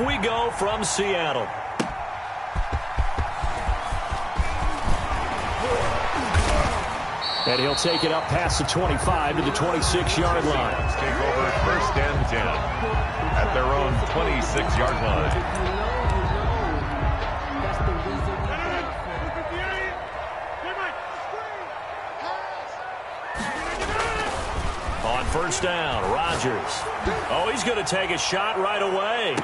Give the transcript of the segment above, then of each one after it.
we go from Seattle. And he'll take it up past the 25 to the 26-yard line. Take over first and 10 at their own 26-yard line. On first down, Rodgers. Oh, he's going to take a shot right away.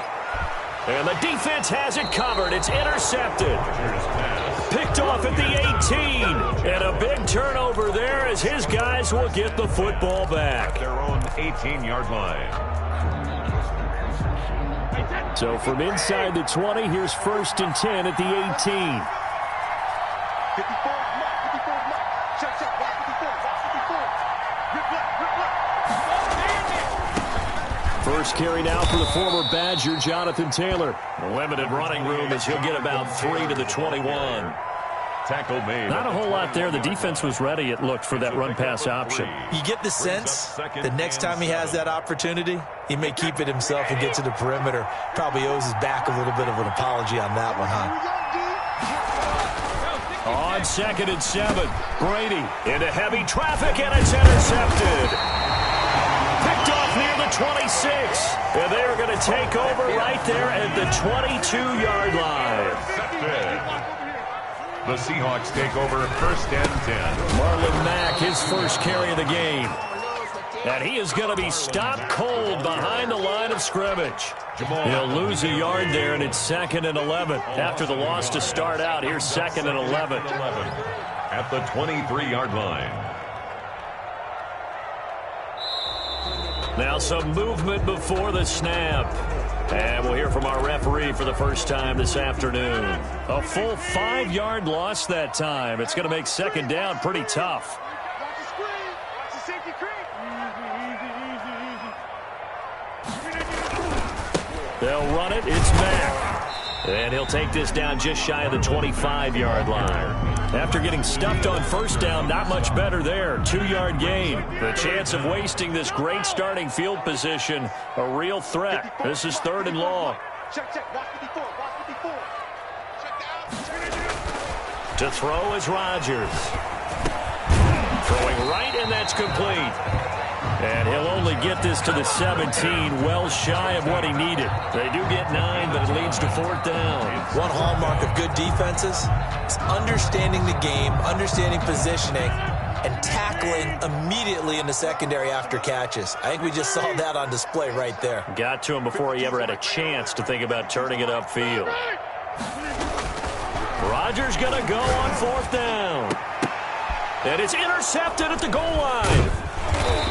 And the defense has it covered. It's intercepted. Picked off at the 18. And a big turnover there as his guys will get the football back. At their own 18-yard line. So from inside the 20, here's first and 10 at the 18. First carry now for the former Badger, Jonathan Taylor. Limited running room as he'll get about 3 to the 21. Tackle made. Not a whole lot there. The defense was ready, it looked, for that run-pass option. You get the sense that next time he has that opportunity, he may keep it himself and get to the perimeter. Probably owes his back a little bit of an apology on that one, huh? On second and 7, Brady into heavy traffic, and it's intercepted. Picked off near the 26, and they're going to take over right there at the 22-yard line. The Seahawks take over first and 10. Marlon Mack, his first carry of the game. And he is going to be stopped cold behind the line of scrimmage. He'll lose a yard there, and it's second and 11. After the loss to start out, here's second and 11. At the 23-yard line. Now some movement before the snap. And we'll hear from our referee for the first time this afternoon. A full 5-yard loss that time. It's going to make second down pretty tough. They'll run it. It's Mack. And he'll take this down just shy of the 25-yard line. After getting stuffed on first down, not much better there. 2-yard gain. The chance of wasting this great starting field position, a real threat. This is third and long. To throw is Rodgers. Throwing right, and that's complete. And he'll only get this to the 17, well shy of what he needed. They do get 9, but it leads to fourth down. One hallmark of good defenses is understanding the game, understanding positioning, and tackling immediately in the secondary after catches. I think we just saw that on display right there. Got to him before he ever had a chance to think about turning it upfield. Rodgers going to go on fourth down. And it's intercepted at the goal line.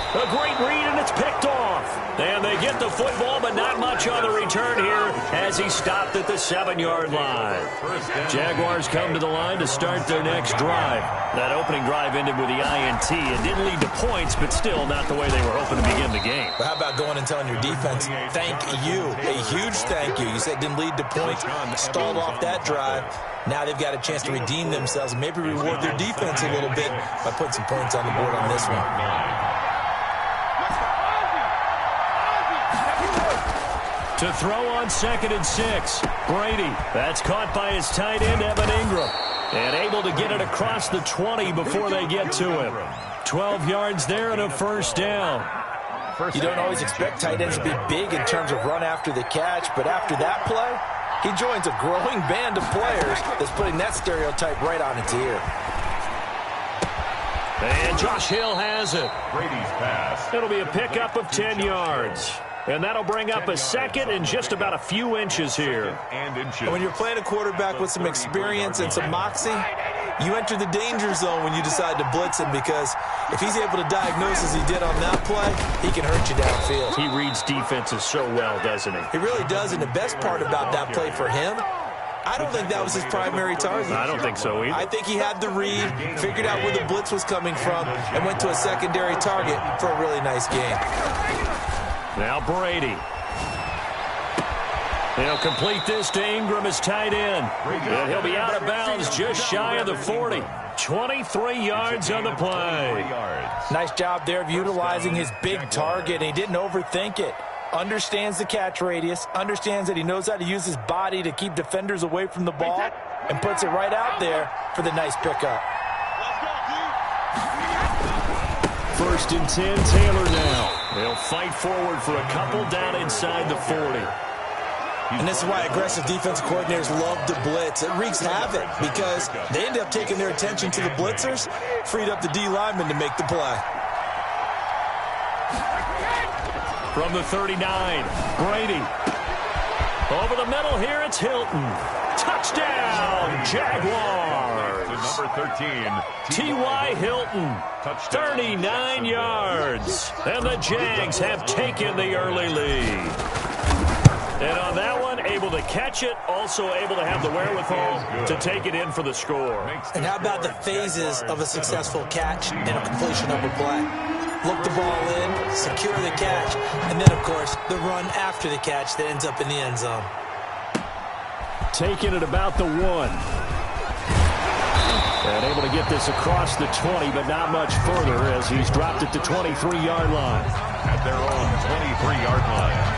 A great read, and it's picked off. And they get the football, but not much on the return here as he stopped at the 7-yard line. Jaguars come to the line to start their next drive. That opening drive ended with the INT. It didn't lead to points, but still not the way they were hoping to begin the game. But how about going and telling your defense, thank you, a huge thank you. You said it didn't lead to points, stalled off that drive. Now they've got a chance to redeem themselves and maybe reward their defense a little bit by putting some points on the board on this one. To throw on second and 6, Brady. That's caught by his tight end, Evan Ingram. And able to get it across the 20 before they get to him. 12 yards there and a first down. You don't always expect tight ends to be big in terms of run after the catch, but after that play, he joins a growing band of players that's putting that stereotype right on its ear. And Josh Hill has it. Brady's pass. It'll be a pickup of 10 yards. And that'll bring up a second and just about a few inches here. And when you're playing a quarterback with some experience and some moxie, you enter the danger zone when you decide to blitz him, because if he's able to diagnose as he did on that play, he can hurt you downfield. He reads defenses so well, doesn't he? He really does, and the best part about that play for him, I don't think that was his primary target. I don't think so either. I think he had the read, figured out where the blitz was coming from, and went to a secondary target for a really nice game. Now Brady. He'll complete this to Ingram as tight end. And he'll be out of bounds just shy of the 40. 23 yards on the play. Nice job there of utilizing his big target. He didn't overthink it. understands the catch radius, understands that he knows how to use his body to keep defenders away from the ball, and puts it right out there for the nice pickup. 1st and 10, Taylor now. They'll fight forward for a couple down inside the 40. And this is why aggressive defensive coordinators love to blitz. It wreaks havoc because they end up taking their attention to the blitzers, freed up the D lineman to make the play. From the 39, Brady. Over the middle here, it's Hilton. Touchdown, Jaguars. Number 13, T.Y. Hilton, 39 yards. And the Jags have taken the early lead. And on that one, able to catch it, also able to have the wherewithal to take it in for the score. And how about the phases of a successful catch and a completion of a play? Look the ball in, secure the catch, and then, of course, the run after the catch that ends up in the end zone. Taking it about the 1. And able to get this across the 20, but not much further as he's dropped it to 23-yard line. At their own 23-yard line.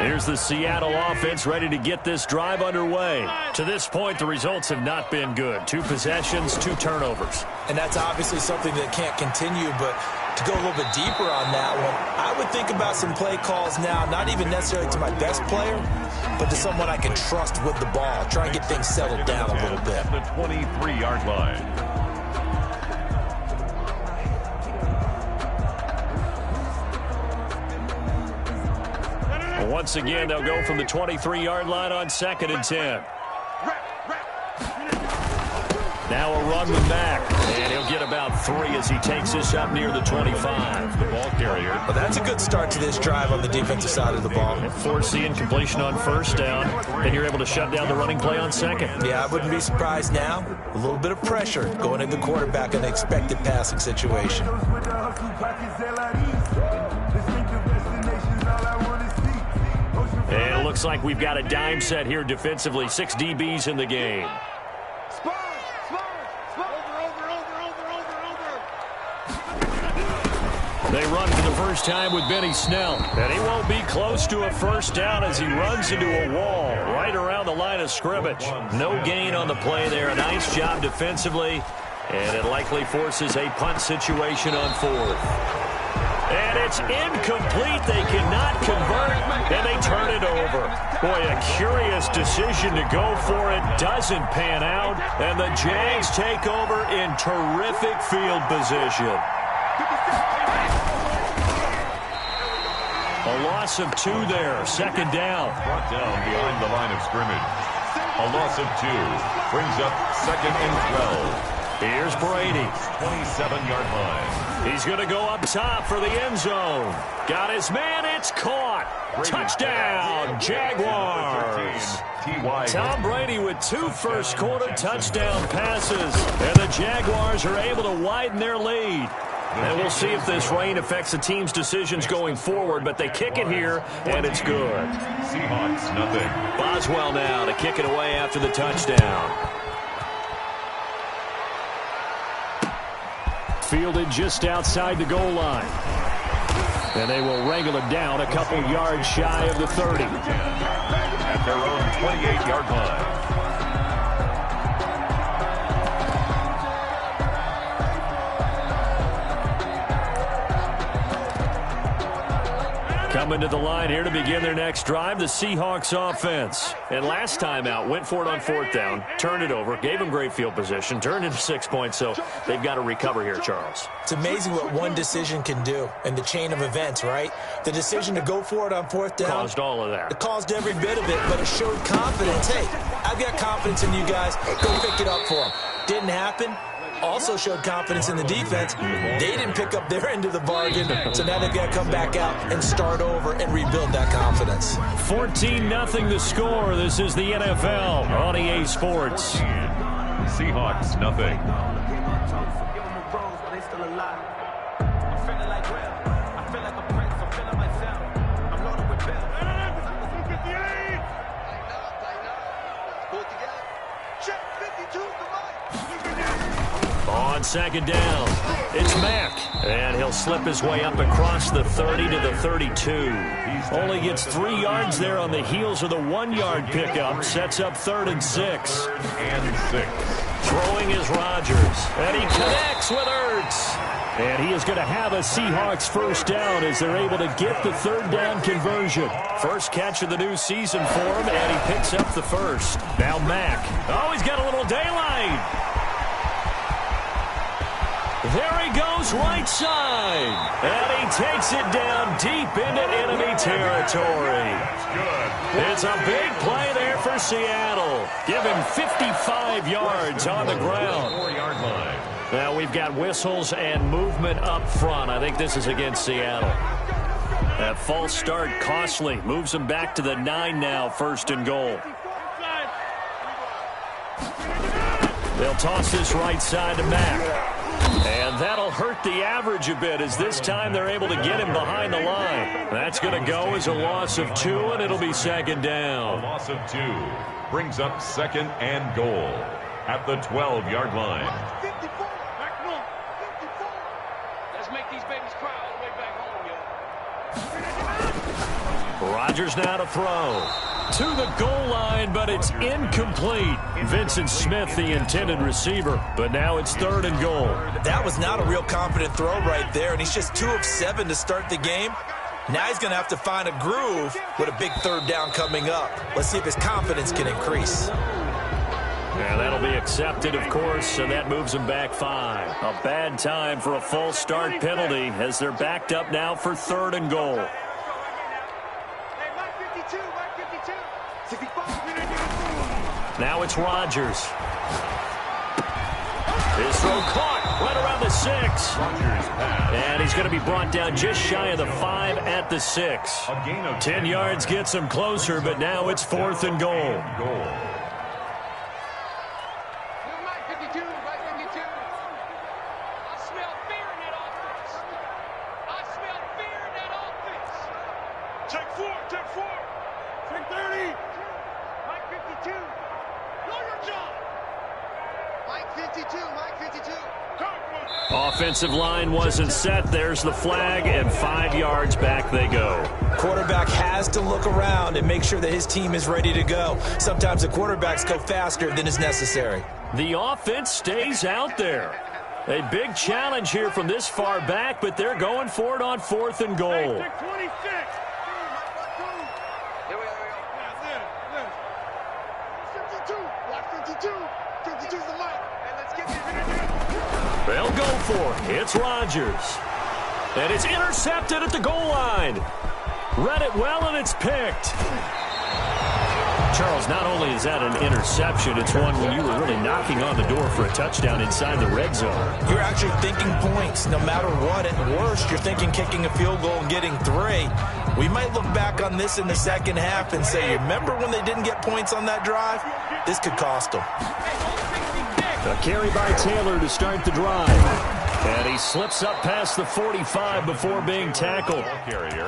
Here's the Seattle offense ready to get this drive underway. To this point, the results have not been good. 2 possessions, 2 turnovers. And that's obviously something that can't continue, but to go a little bit deeper on that one, I would think about some play calls now, not even necessarily to my best player, but to someone I can trust with the ball. Try and get things settled down a little bit. The 23-yard line. Once again, they'll go from the 23-yard line on 2nd and 10. Now a run with back, and he'll get about 3 as he takes this up near the 25. The ball carrier. Well, that's a good start to this drive on the defensive side of the ball. Force the incompletion on 1st down, and you're able to shut down the running play on 2nd. Yeah, I wouldn't be surprised now. A little bit of pressure going into the quarterback in an expected passing situation. And it looks like we've got a dime set here defensively. 6 DBs in the game. They run for the first time with Benny Snell. And he won't be close to a first down as he runs into a wall right around the line of scrimmage. No gain on the play there. A nice job defensively. And it likely forces a punt situation on 4th. And it's incomplete. They cannot convert, and they turn it over. Boy, a curious decision to go for it. Doesn't pan out, and the Jags take over in terrific field position. A loss of 2 there. 2nd down. Brought down behind the line of scrimmage. A loss of 2 brings up 2nd and 12. Here's Brady. 27-yard line. He's going to go up top for the end zone. Got his man. It's caught. Touchdown, Jaguars. Tom Brady with 2 first-quarter touchdown passes. And the Jaguars are able to widen their lead. And we'll see if this rain affects the team's decisions going forward, but they kick it here, and it's good. Seahawks, nothing. Boswell now to kick it away after the touchdown. Fielded just outside the goal line. And they will wrangle it down a couple yards shy of the 30. At their own 28-yard line. Coming to the line here to begin their next drive, the Seahawks offense. And last time out, went for it on 4th down, turned it over, gave them great field position, turned into 6 points, so they've got to recover here, Charles. It's amazing what one decision can do in the chain of events, right? The decision to go for it on 4th down. Caused all of that. It caused every bit of it, but it showed confidence. Hey, I've got confidence in you guys. Go pick it up for them. Didn't happen. Also showed confidence in the defense. They didn't pick up their end of the bargain, so now they've got to come back out and start over and rebuild that confidence. 14-0 the score. This is the NFL on EA Sports. Seahawks, nothing. On second down, it's Mack, and he'll slip his way up across the 30 to the 32. Only gets 3 yards there on the heels of the 1-yard pickup. Sets up 3rd and 6. Throwing is Rodgers, and he connects with Ertz. And he is going to have a Seahawks first down as they're able to get the 3rd down conversion. First catch of the new season for him, and he picks up the first. Now Mack. Oh, he's got a little daylight. There he goes right side. And he takes it down deep into enemy territory. It's a big play there for Seattle. Give him 55 yards on the ground. 4-yard line. Now we've got whistles and movement up front. I think this is against Seattle. That false start costly. Moves him back to the 9 now, 1st and goal. They'll toss this right side to Mack. And that'll hurt the average a bit as this time they're able to get him behind the line. That's going to go as a loss of 2, and it'll be 2nd down. A loss of 2 brings up 2nd and goal at the 12-yard line. Let's make these babies cry all the way back home, yo. Rodgers now to throw. To the goal line, but it's incomplete. Vincent Smith, the intended receiver, but now it's 3rd and goal. That was not a real confident throw right there, and he's just 2 of 7 to start the game. Now he's going to have to find a groove with a big 3rd down coming up. Let's see if his confidence can increase. Yeah, that'll be accepted, of course, and that moves him back 5. A bad time for a false start penalty as they're backed up now for 3rd and goal. Now it's Rodgers. His throw caught right around the 6. And he's going to be brought down just shy of the 5 at the 6. 10 yards gets him closer, but now it's 4th and goal. Offensive line wasn't set. There's the flag, and 5 yards back they go. Quarterback has to look around and make sure that his team is ready to go. Sometimes the quarterbacks go faster than is necessary. The offense stays out there. A big challenge here from this far back, but they're going for it on 4th and goal. They'll go for it. It's Rodgers. And it's intercepted at the goal line. Read it well, and it's picked. Charles, not only is that an interception, it's one when you were really knocking on the door for a touchdown inside the red zone. You're actually thinking points. No matter what, at worst, you're thinking kicking a field goal and getting 3. We might look back on this in the second half and say, remember when they didn't get points on that drive? This could cost them. A carry by Taylor to start the drive. And he slips up past the 45 before being tackled.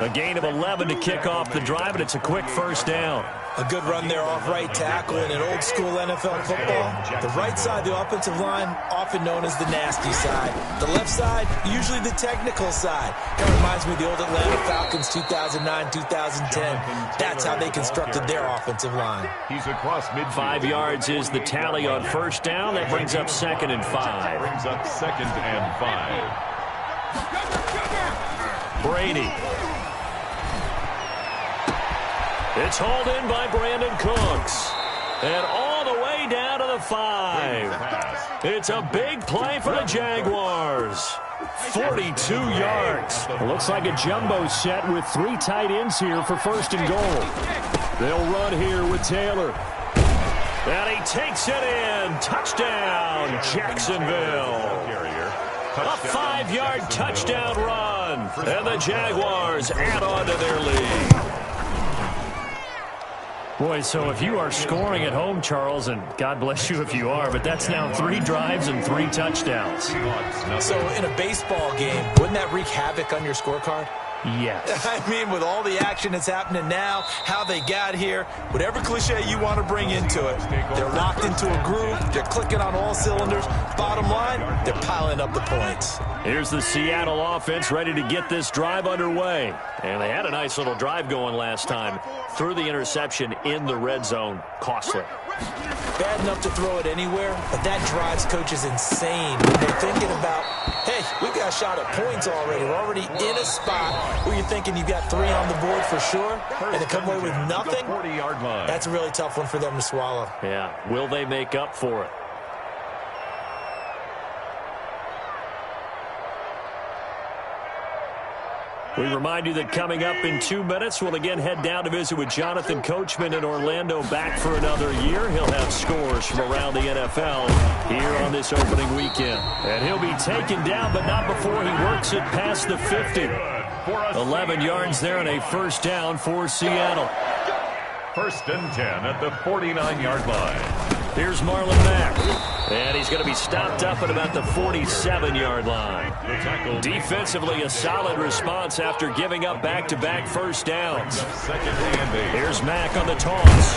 A gain of 11 to kick off the drive, and it's a quick first down. A good run there off right tackle in an old school NFL football. The right side, the offensive line, often known as the nasty side. The left side, usually the technical side. Kind of reminds me of the old Atlanta Falcons 2009, 2010. That's how they constructed their offensive line. He's across mid. 5 yards is the tally on first down. That brings up 2nd and 5. Brings up 2nd and 5. Brady. It's hauled in by Brandon Cooks. And all the way down to the 5. It's a big play for the Jaguars. 42 yards. It looks like a jumbo set with 3 tight ends here for 1st and goal. They'll run here with Taylor. And he takes it in. Touchdown, Jacksonville. A 5-yard touchdown run. And the Jaguars add on to their lead. Boy, so if you are scoring at home, Charles, and God bless you if you are, but that's now 3 drives and 3 touchdowns. So in a baseball game, wouldn't that wreak havoc on your scorecard? Yes. I mean, with all the action that's happening now, how they got here, whatever cliche you want to bring into it, they're locked into a groove, they're clicking on all cylinders. Bottom line, they're piling up the points. Here's the Seattle offense ready to get this drive underway. And they had a nice little drive going last time. Threw the interception in the red zone. Costly. Bad enough to throw it anywhere, but that drives coaches insane when they're thinking about, hey, we've got a shot at points already. We're already in a spot where you're thinking you've got 3 on the board for sure, and to come away with nothing, that's a really tough one for them to swallow. Yeah, will they make up for it? We remind you that coming up in 2 minutes, we'll again head down to visit with Jonathan Coachman in Orlando, back for another year. He'll have scores from around the NFL here on this opening weekend. And he'll be taken down, but not before he works it past the 50. 11 yards there and a first down for Seattle. 1st and 10 at the 49-yard line. Here's Marlon Mack. And he's going to be stopped up at about the 47-yard line. Defensively, a solid response after giving up back-to-back first downs. Here's Mack on the toss.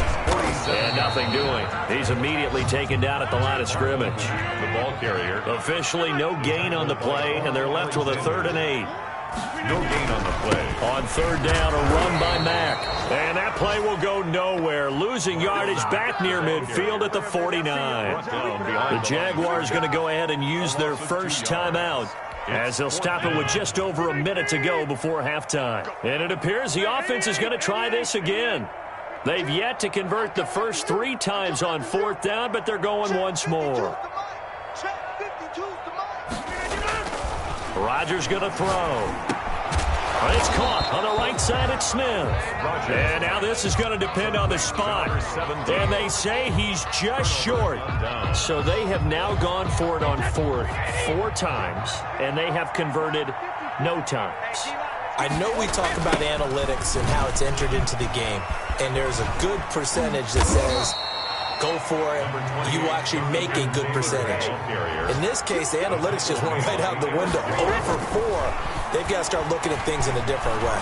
And nothing doing. He's immediately taken down at the line of scrimmage. The ball carrier. Officially no gain on the play, and they're left with a 3rd and 8. No gain on the play. On 3rd down, a run by Mack. And that play will go nowhere. Losing yardage back near midfield at the 49. The Jaguars going to go ahead and use their first timeout, as they'll stop it with just over a minute to go before halftime. And it appears the offense is going to try this again. They've yet to convert the first 3 times on 4th down, but they're going once more. Rodgers going to throw. It's caught on the right side at Smith. And now this is going to depend on the spot. And they say he's just short. So they have now gone for it on 4th 4 times, and they have converted no times. I know we talk about analytics and how it's entered into the game, and there's a good percentage that says go for it, you actually make a good percentage. In this case, the analytics just went right out the window. 0 for 4. They've got to start looking at things in a different way.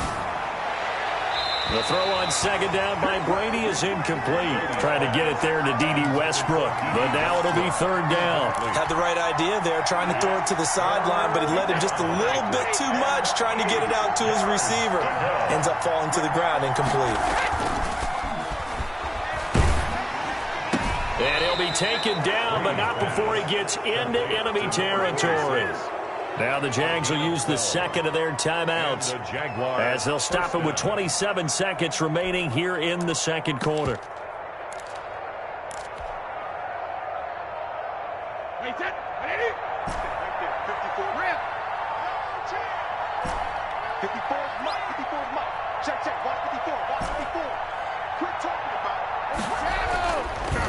The throw on 2nd down by Brady is incomplete. Trying to get it there to D.D. Westbrook, but now it'll be 3rd down. Had the right idea there, trying to throw it to the sideline, but he led him just a little bit too much, trying to get it out to his receiver. Ends up falling to the ground, incomplete. And he'll be taken down, but not before he gets into enemy territory. Now the Jags will use the 2nd of their timeouts, as they'll stop it with 27 seconds remaining here in the 2nd quarter.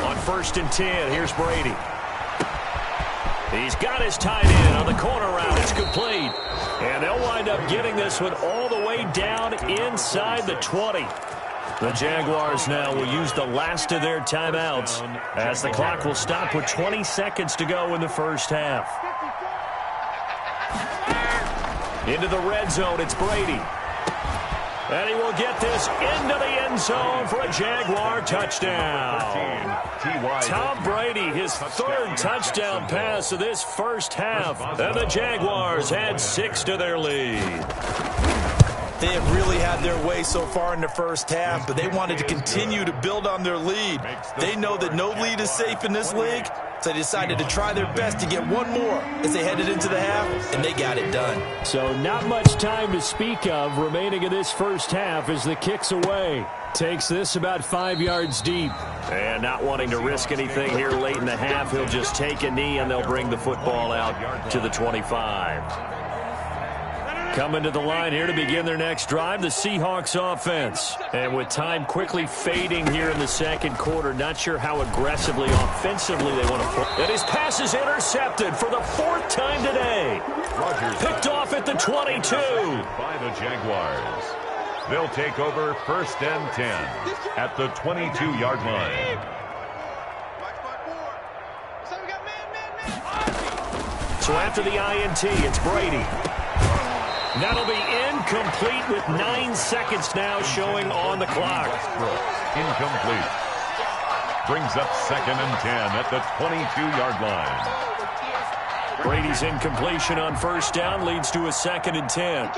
On 1st and 10, here's Brady. He's got his tight end on the corner route. It's complete. And they'll wind up getting this one all the way down inside the 20. The Jaguars now will use the last of their timeouts, as the clock will stop with 20 seconds to go in the first half. Into the red zone, it's Brady. And he will get this into the end zone for a Jaguar touchdown. Tom Brady, his 3rd touchdown pass of this first half. And the Jaguars add 6 to their lead. They have really had their way so far in the first half, but they wanted to continue to build on their lead. They know that no lead is safe in this league, so they decided to try their best to get one more as they headed into the half, and they got it done. So not much time to speak of remaining in this first half as the kick's away. Takes this about 5 yards deep. And not wanting to risk anything here late in the half, he'll just take a knee and they'll bring the football out to the 25. Coming to the line here to begin their next drive, the Seahawks offense. And with time quickly fading here in the 2nd quarter, not sure how aggressively, offensively they want to play. And his pass is intercepted for the 4th time today. Picked off at the 22. By the Jaguars. They'll take over 1st and 10 at the 22-yard line. So after the INT, it's Brady. That'll be incomplete with 9 seconds now showing on the clock. Incomplete. Brings up 2nd and 10 at the 22-yard line. Brady's incompletion on first down leads to a 2nd and 10.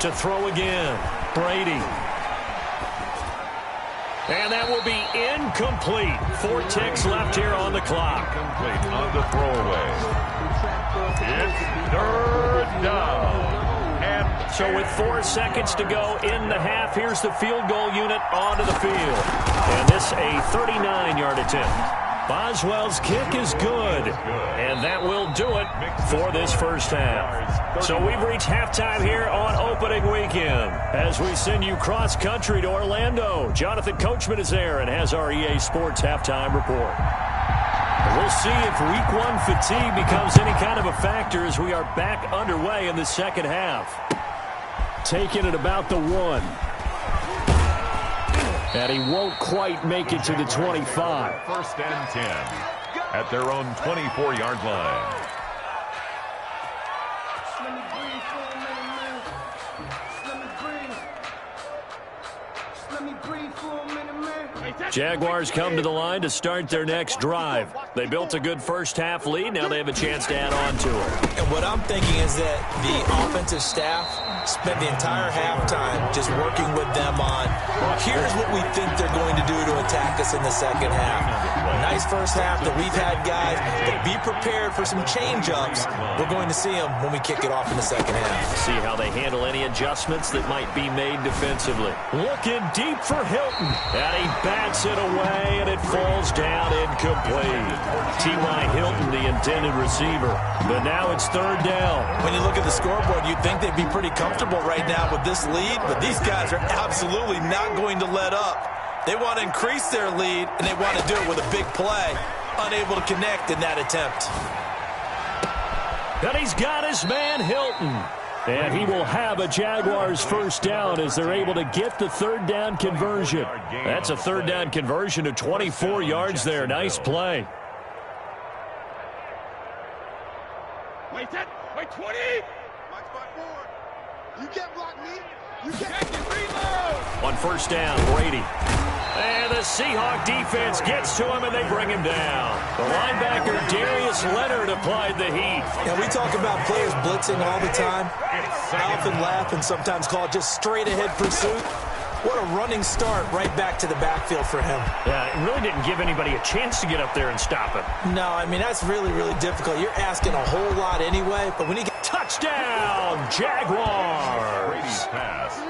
To throw again, Brady. And that will be incomplete. 4 ticks left here on the clock. Incomplete on the throwaway. It's 3rd down. And so with 4 seconds to go in the half, here's the field goal unit onto the field. And this a 39-yard attempt. Boswell's kick is good, and that will do it for this first half. So we've reached halftime here on opening weekend. As we send you cross-country to Orlando, Jonathan Coachman is there and has our EA Sports halftime report. We'll see if Week 1 fatigue becomes any kind of a factor as we are back underway in the second half. Taking it about the 1. And he won't quite make it to the 25. 1st and 10 at their own 24-yard line. Jaguars come to the line to start their next drive. They built a good first half lead. Now they have a chance to add on to it. And what I'm thinking is that the offensive staff spent the entire halftime just working with them on, here's what we think they're going to do to attack us in the second half. Nice first half that we've had, guys, but be prepared for some change-ups. We're going to see them when we kick it off in the second half. See how they handle any adjustments that might be made defensively. Looking deep for Hilton. And he bats it away, and it falls down incomplete. T.Y. Hilton, the intended receiver. But now it's 3rd down. When you look at the scoreboard, you'd think they'd be pretty comfortable right now with this lead, but these guys are absolutely not going to let up. They want to increase their lead, and they want to do it with a big play. Unable to connect in that attempt. And he's got his man Hilton. And he will have a Jaguars first down as they're able to get the 3rd down conversion. That's a 3rd down conversion of 24 yards there. Nice play. Wait 20. You can't block me. You can't reload. On first down, Brady. And the Seahawk defense gets to him, and they bring him down. The linebacker, Darius Leonard, applied the heat. And we talk about players blitzing all the time. I often laugh and sometimes call it just straight-ahead pursuit. What a running start right back to the backfield for him. Yeah, it really didn't give anybody a chance to get up there and stop him. No, I mean, that's really, really difficult. You're asking a whole lot anyway, but when he gets... Touchdown, Jaguars!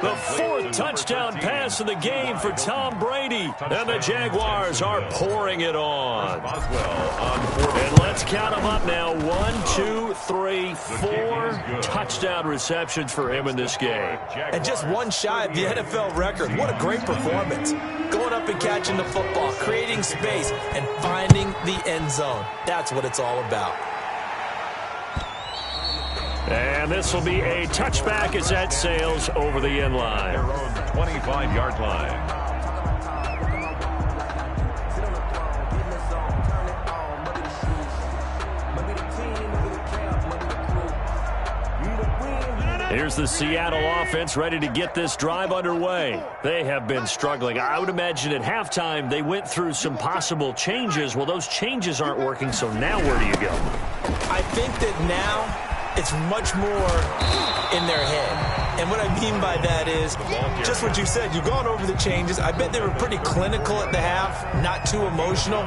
The 4th touchdown pass of the game for Tom Brady. And the Jaguars are pouring it on. And let's count them up now. 1, 2, 3, 4 touchdown receptions for him in this game. And just one shy of the NFL record. What a great performance. Going up and catching the football, creating space, and finding the end zone. That's what it's all about. And this will be a touchback as that sails over the end line. Their own 25-yard line. Here's the Seattle offense ready to get this drive underway. They have been struggling. I would imagine at halftime they went through some possible changes. Well, those changes aren't working, so now where do you go? I think that now it's much more in their head. And what I mean by that is just what you said. You've gone over the changes. I bet they were pretty clinical at the half, not too emotional.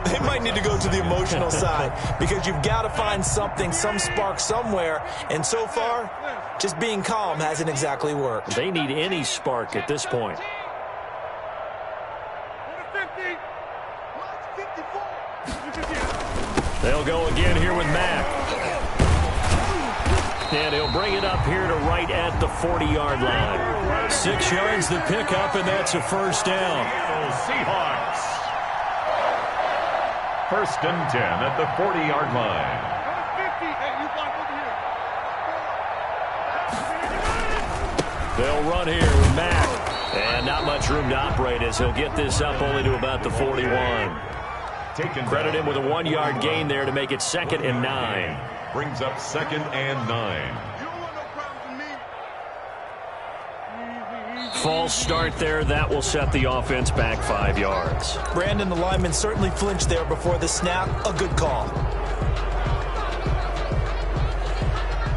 They might need to go to the emotional side because you've got to find something, some spark somewhere. And so far, just being calm hasn't exactly worked. They need any spark at this point. They'll go again here with Mack. And he'll bring it up here to right at the 40-yard line. 6 yards the pickup, and that's a first down. Seahawks. 1st and 10 at the 40-yard line. They'll run here with Mack. And not much room to operate as he'll get this up only to about the 41. Credit him with a 1-yard gain there to make it 2nd and 9. brings up 2nd and 9. False start there. That will set the offense back 5 yards. Brandon, the lineman certainly flinched there before the snap. A good call.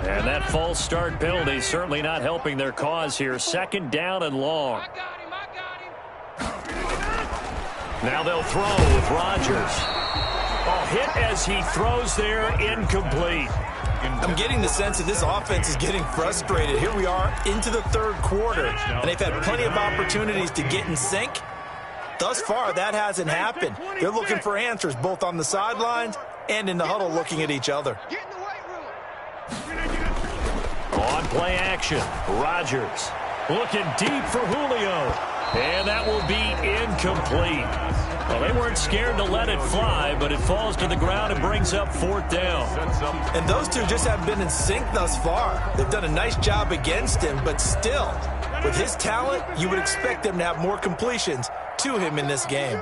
And that false start penalty certainly not helping their cause here. 2nd down and long. Now they'll throw with Rodgers. Oh, hit as he throws there, incomplete. I'm getting the sense that this offense is getting frustrated. Here we are into the 3rd quarter, and they've had plenty of opportunities to get in sync. Thus far, that hasn't happened. They're looking for answers both on the sidelines and in the huddle looking at each other. On play action, Rodgers looking deep for Julio. And that will be incomplete. Well, they weren't scared to let it fly, but it falls to the ground and brings up 4th down. And those two just haven't been in sync thus far. They've done a nice job against him, but still, with his talent, you would expect them to have more completions to him in this game.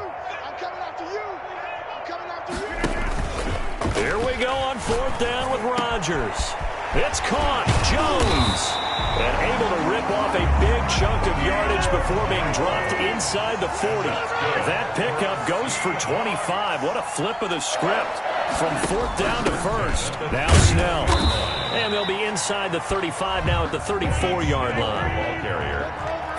Here we go on 4th down with Rodgers. It's caught. Jones. And able to rip off a big chunk of yardage before being dropped inside the 40. That pickup goes for 25. What a flip of the script. From 4th down to 1st. Now Snell. And they'll be inside the 35 now at the 34-yard line. Ball carrier.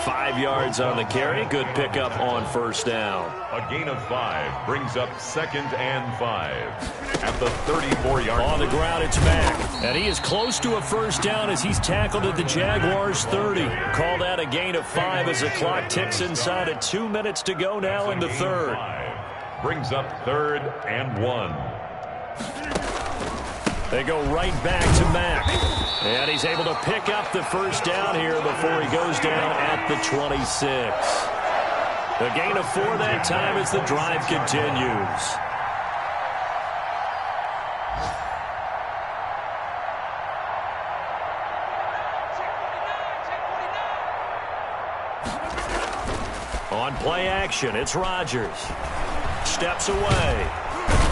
5 yards on the carry. Good pickup on 1st down. A gain of 5 brings up 2nd and 5 at the 34-yard line. On the ground, it's Mack. And he is close to a 1st down as he's tackled at the Jaguars' 30. Call that a gain of 5 as the clock ticks inside at 2 minutes to go now in the 3rd. Brings up 3rd and 1. They go right back to Mack. And he's able to pick up the 1st down here before he goes down at the 26. A gain of 4 that time as the drive continues. On play action, it's Rodgers. Steps away.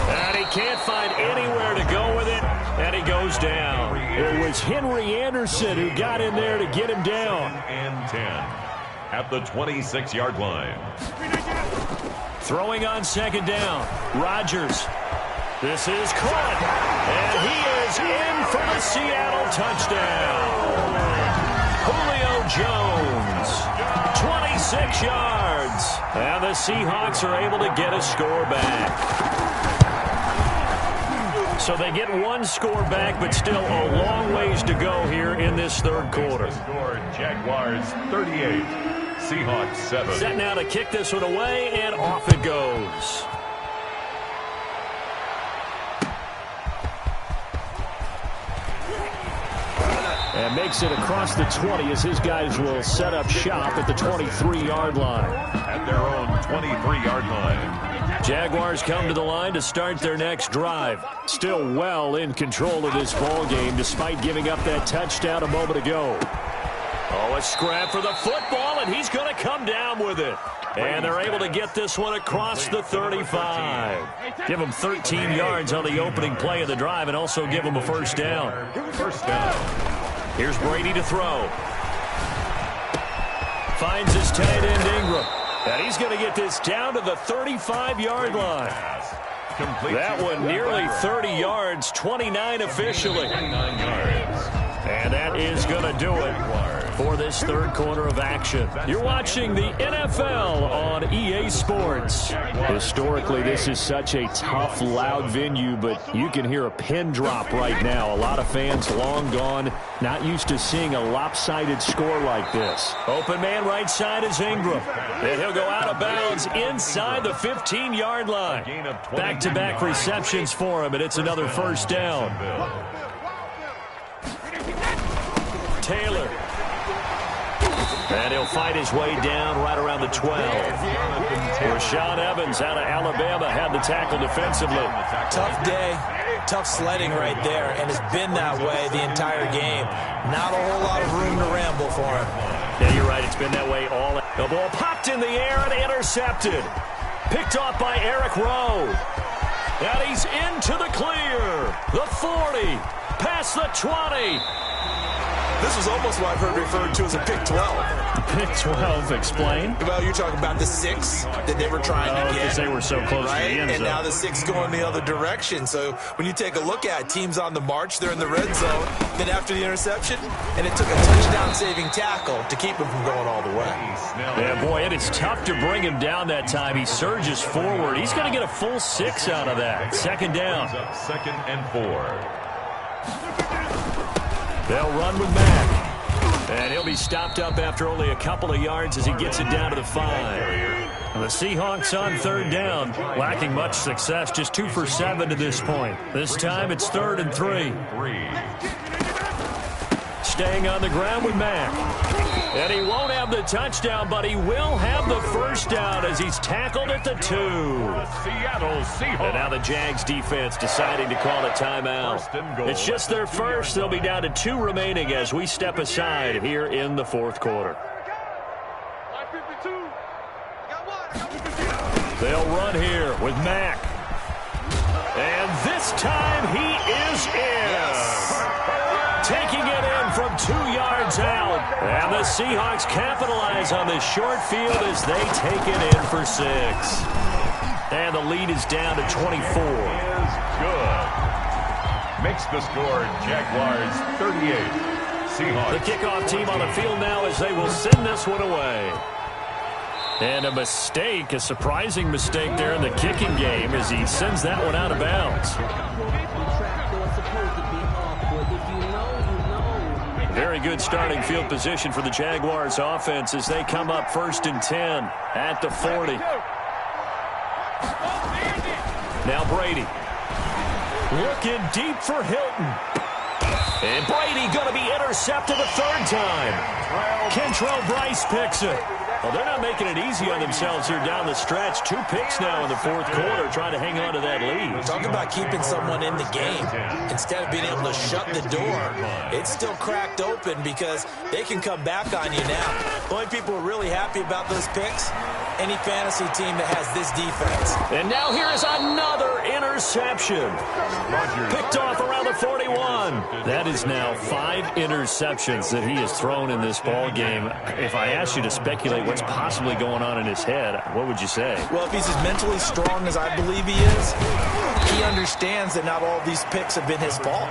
And he can't find anywhere to go with it, and he goes down. It was Henry Anderson who got in there to get him down. And 10 at the 26-yard line. Throwing on 2nd down, Rodgers. This is caught, and he is in for the Seattle touchdown. Julio Jones, 26 yards, and the Seahawks are able to get a score back. So they get 1 score back, but still a long ways to go here in this 3rd quarter. Score Jaguars 38, Seahawks 7. Set now to kick this one away, and off it goes. And makes it across the 20 as his guys will set up shop at the 23-yard line. At their own 23-yard line. Jaguars come to the line to start their next drive. Still well in control of this ball game despite giving up that touchdown a moment ago. Oh, a scrap for the football, and he's going to come down with it. And they're able to get this one across the 35. Give them 13 yards on the opening play of the drive and also give them a 1st down. 1st down. Here's Brady to throw. Finds his tight end Ingram. And he's going to get this down to the 35-yard line. That one nearly 30 yards, 29 officially. And that is going to do it for this 3rd quarter of action. You're watching the NFL on EA Sports. Historically, this is such a tough, loud venue, but you can hear a pin drop right now. A lot of fans long gone, not used to seeing a lopsided score like this. Open man right side is Ingram. And he'll go out of bounds inside the 15-yard line. Back-to-back receptions for him, and it's another 1st down. Taylor. And he'll fight his way down right around the 12. Rashaan Evans out of Alabama had the tackle defensively. Tough day, tough sledding right there, and it's been that way the entire game. Not a whole lot of room to ramble for him. Yeah, you're right. It's been that way all. The ball popped in the air and intercepted. Picked off by Eric Rowe. And he's into the clear. The 40. past the 20. This was almost what I've heard referred to as a pick 12. Pick 12, explain. Well, you're talking about the 6 that they were trying to get. Because they were so close right? to the end zone. And now the 6 going the other direction. So when you take a look at it, teams on the march, they're in the red zone. Then after the interception, and it took a touchdown-saving tackle to keep him from going all the way. Yeah, boy, and it's tough to bring him down that time. He surges forward. He's going to get a full 6 out of that. Second down. Second and 4. They'll run with Mack. And he'll be stopped up after only a couple of yards as he gets it down to the 5. And the Seahawks on third down, lacking much success, just 2 for 7 to this point. This time it's 3rd and 3. Staying on the ground with Mack. And he won't have the touchdown, but he will have the first down as he's tackled at the 2. Seattle Seahawks. And now the Jags defense deciding to call a timeout. It's just their first. They'll be down to 2 remaining as we step aside here in the 4th quarter. They'll run here with Mack. And this time he is in. Yes. Taking it in from 2 yards out. And the Seahawks capitalize on this short field as they take it in for 6. And the lead is down to 24. Good. Makes the score Jaguars 38. Seahawks. The kickoff team on the field now as they will send this one away. And a mistake, a surprising mistake there in the kicking game as he sends that one out of bounds. Very good starting field position for the Jaguars offense as they come up 1st and 10 at the 40. Now Brady. Looking deep for Hilton. And Brady going to be intercepted a 3rd time. Kentrell Bryce picks it. Well, they're not making it easy on themselves here down the stretch. 2 picks now in the 4th quarter, trying to hang on to that lead. Talk about keeping someone in the game. Instead of being able to shut the door, it's still cracked open because they can come back on you now. The only people who are really happy about those picks, any fantasy team that has this defense. And now here is another interception. Picked off around the 41. That is now 5 interceptions that he has thrown in this ball game. If I asked you to speculate what's possibly going on in his head, what would you say? Well, if he's as mentally strong as I believe he is, he understands that not all of these picks have been his fault.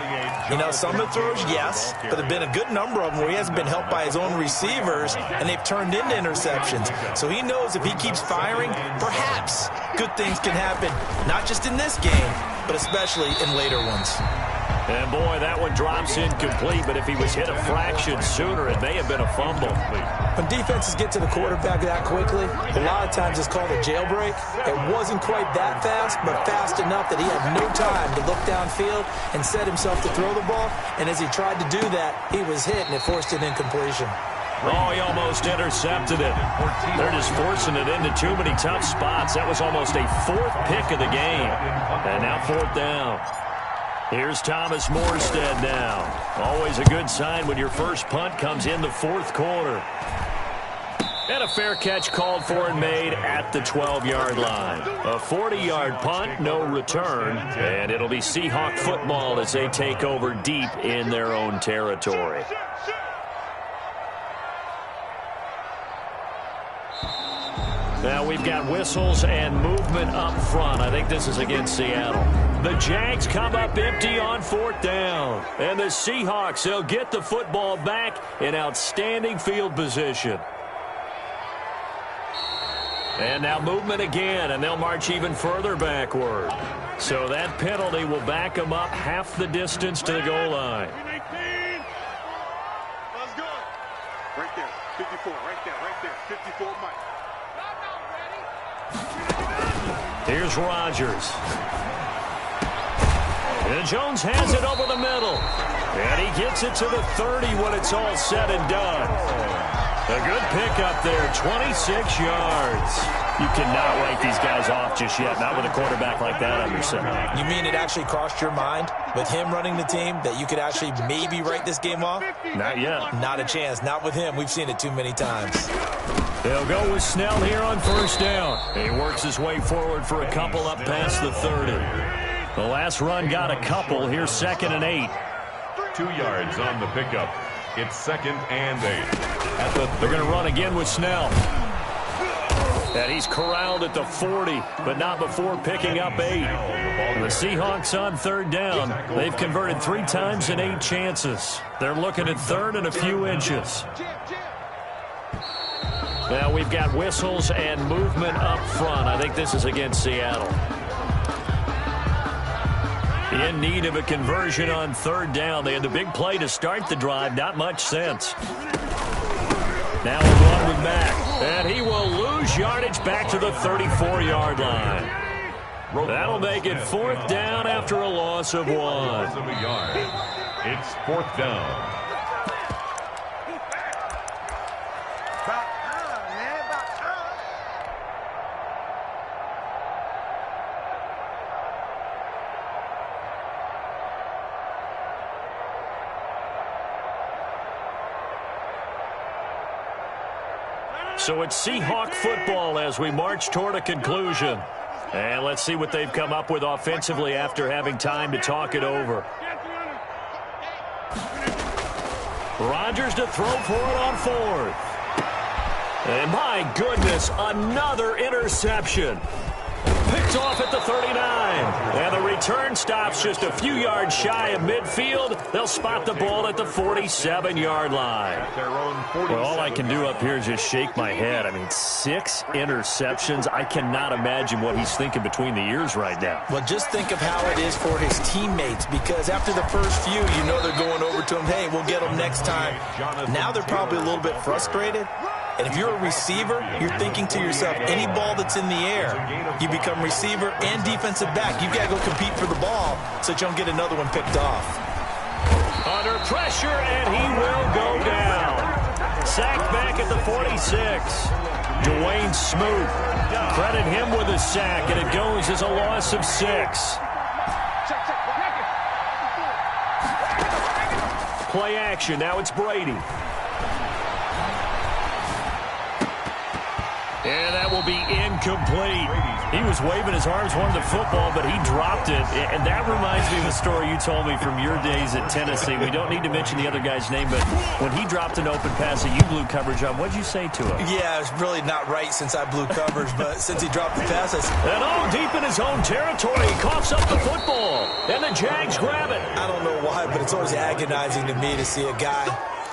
You know, some of the throws, yes, but there have been a good number of them where he hasn't been helped by his own receivers, and they've turned into interceptions. So he knows if he keeps firing, perhaps good things can happen, not just in this game, but especially in later ones. And boy, that one drops incomplete, but if he was hit a fraction sooner, it may have been a fumble. When defenses get to the quarterback that quickly, a lot of times it's called a jailbreak. It wasn't quite that fast, but fast enough that he had no time to look downfield and set himself to throw the ball. And as he tried to do that, he was hit, and it forced an incompletion. Oh, he almost intercepted it. They're just forcing it into too many tough spots. That was almost a 4th pick of the game. And now 4th down. Here's Thomas Morstead now. Always a good sign when your first punt comes in the 4th quarter. And a fair catch called for and made at the 12-yard line. A 40-yard punt, no return. And it'll be Seahawk football as they take over deep in their own territory. Now we've got whistles and movement up front. I think this is against Seattle. The Jags come up empty on 4th down. And the Seahawks, they'll get the football back in outstanding field position. And now movement again, and they'll march even further backward. So that penalty will back them up half the distance to the goal line. Let's go. Right there, 54, right there, 54, Mike. Here's Rodgers. And Jones has it over the middle. And he gets it to the 30 when it's all said and done. A good pickup there, 26 yards. You cannot write these guys off just yet, not with a quarterback like that under center. You mean it actually crossed your mind with him running the team that you could actually maybe write this game off? Not yet. Not a chance. Not with him. We've seen it too many times. They'll go with Snell here on 1st down. He works his way forward for a couple up past the 30. The last run got a couple. Here's 2nd and 8. 2 yards on the pickup. It's 2nd and 8. They're going to run again with Snell. And he's corralled at the 40, but not before picking up 8. The Seahawks on 3rd down. They've converted 3 times in 8 chances. They're looking at 3rd and a few inches. Now we've got whistles and movement up front. I think this is against Seattle. In need of a conversion on 3rd down. They had the big play to start the drive. Not much sense. Now we'll run with Mack. And he will lose yardage back to the 34-yard line. That'll make it 4th down after a loss of 1. It's 4th down. So it's Seahawk football as we march toward a conclusion. And let's see what they've come up with offensively after having time to talk it over. Rodgers to throw for it on 4th. And my goodness, another interception. Picked off at the 39. And the return stops just a few yards shy of midfield. They'll spot the ball at the 47-yard line. Well, all I can do up here is just shake my head. I mean, 6 interceptions. I cannot imagine what he's thinking between the ears right now. Well, just think of how it is for his teammates, because after the first few, you know they're going over to him, hey, we'll get them next time. Now they're probably a little bit frustrated. And if you're a receiver, you're thinking to yourself, any ball that's in the air, you become receiver and defensive back. You've got to go compete for the ball so that you don't get another one picked off. Under pressure, and he will go down. Sacked back at the 46. Dwayne Smoot. Credit him with a sack, and it goes as a loss of 6. Play action. Now it's Brady. And that will be incomplete. He was waving his arms, wanted the football, but he dropped it. And that reminds me of a story you told me from your days at Tennessee. We don't need to mention the other guy's name, but when he dropped an open pass that you blew coverage on, what did you say to him? Yeah, it's really not right since I blew coverage, but since he dropped the pass, I said... And all deep in his own territory, he coughs up the football. And the Jags grab it. I don't know why, but it's always agonizing to me to see a guy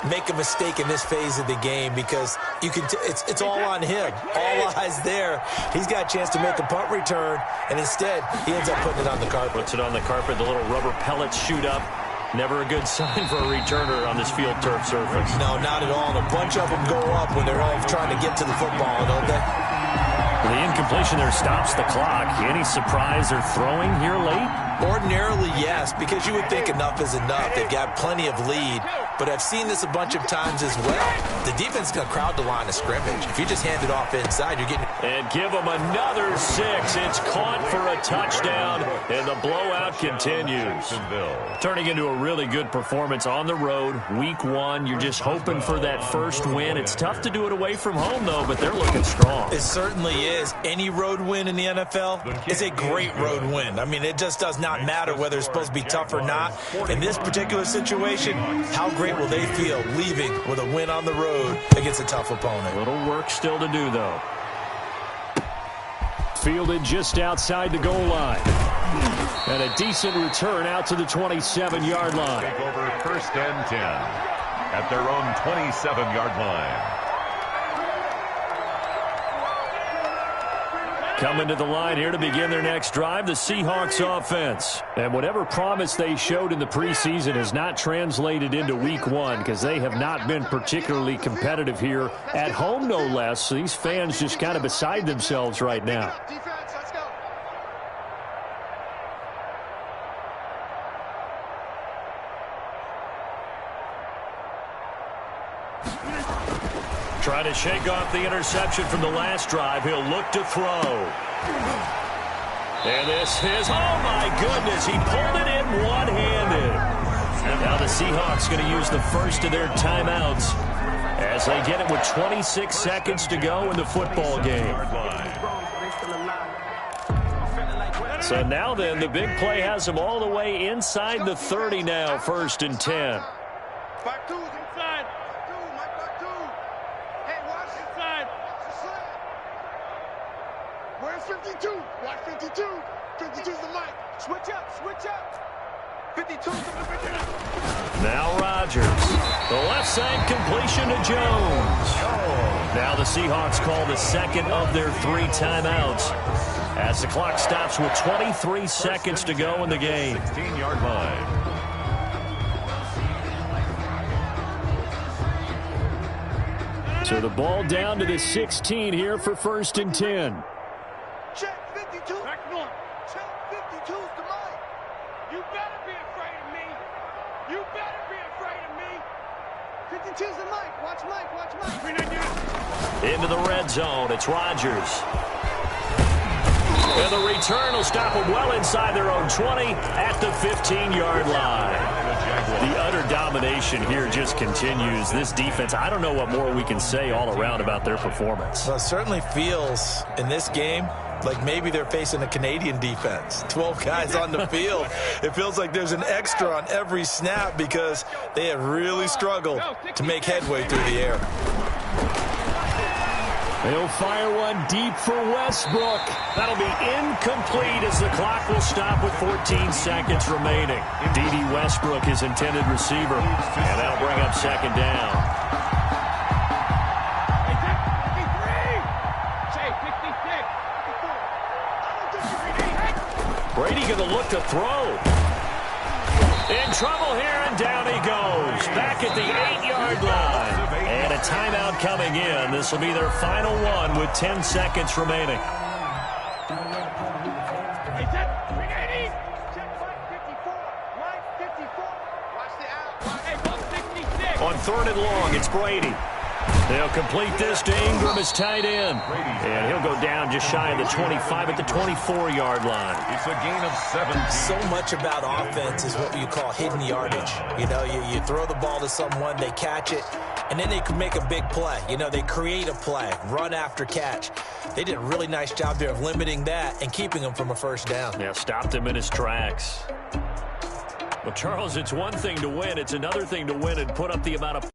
make a mistake in this phase of the game, because you can it's all on him. All eyes there. He's got a chance to make a punt return, and instead he ends up putting it on the carpet. Puts it on the carpet. The little rubber pellets shoot up. Never a good sign for a returner on this field turf surface. No, not at all. And a bunch of them go up when they're all trying to get to the football, don't they? The incompletion there stops the clock. Any surprise they're throwing here late? Ordinarily, yes, because you would think enough is enough. They've got plenty of lead, but I've seen this a bunch of times as well. The defense is going to crowd the line of scrimmage. If you just hand it off inside, you're getting... And give them another 6. It's caught for a touchdown, and the blowout continues. Turning into a really good performance on the road. Week 1, you're just hoping for that first win. It's tough to do it away from home, though, but they're looking strong. It certainly is. Any road win in the NFL is a great road win. I mean, it just does not matter whether it's supposed to be tough or not. In this particular situation, how great will they feel leaving with a win on the road against a tough opponent? A little work still to do, though. Fielded just outside the goal line. And a decent return out to the 27-yard line. Take over 1st and 10 at their own 27-yard line. Coming to the line here to begin their next drive, the Seahawks offense. And whatever promise they showed in the preseason has not translated into week 1, because they have not been particularly competitive here at home, no less. So these fans just kind of beside themselves right now. Trying to shake off the interception from the last drive. He'll look to throw. And this is, oh my goodness, he pulled it in one-handed. Now the Seahawks going to use the first of their timeouts as they get it with 26 seconds to go in the football game. So now then, the big play has them all the way inside the 30 now, 1st and 10. Back two, inside. Back two. Hey, watch inside. Where's 52? Watch 52. 52's the mic. Switch up. 52's the mic. Now Rodgers. The left side completion to Jones. Now the Seahawks call the second of their 3 timeouts as the clock stops with 23 seconds to go in the game. 16-yard line. So the ball down to the 16 here for 1st and 10. Check 52. Back north. Check 52's the mic. You better be afraid of me. You better be afraid of me. 52's the mic. Watch Mike. Into the red zone. It's Rodgers. And the return will stop them well inside their own 20 at the 15-yard line. The utter domination here just continues. This defense, I don't know what more we can say all around about their performance. Well, it certainly feels in this game like maybe they're facing a Canadian defense. 12 guys on the field. It feels like there's an extra on every snap because they have really struggled to make headway through the air. They'll fire one deep for Westbrook. That'll be incomplete as the clock will stop with 14 seconds remaining. D.D. Westbrook, his intended receiver. And that'll bring up 2nd down. Brady going to look to throw. In trouble here, and down he goes. Back at the 8-yard line. And a timeout coming in. This will be their final one with 10 seconds remaining. On 3rd and long, it's Brady. They'll complete this to Ingram as tight end. And he'll go down just shy of the 25 at the 24-yard line. It's a gain of 7. So much about offense is what you call hidden yardage. You know, you throw the ball to someone, they catch it, and then they can make a big play. You know, they create a play, run after catch. They did a really nice job there of limiting that and keeping him from a 1st down. Yeah, stopped him in his tracks. Well, Charles, it's one thing to win. It's another thing to win and put up the amount of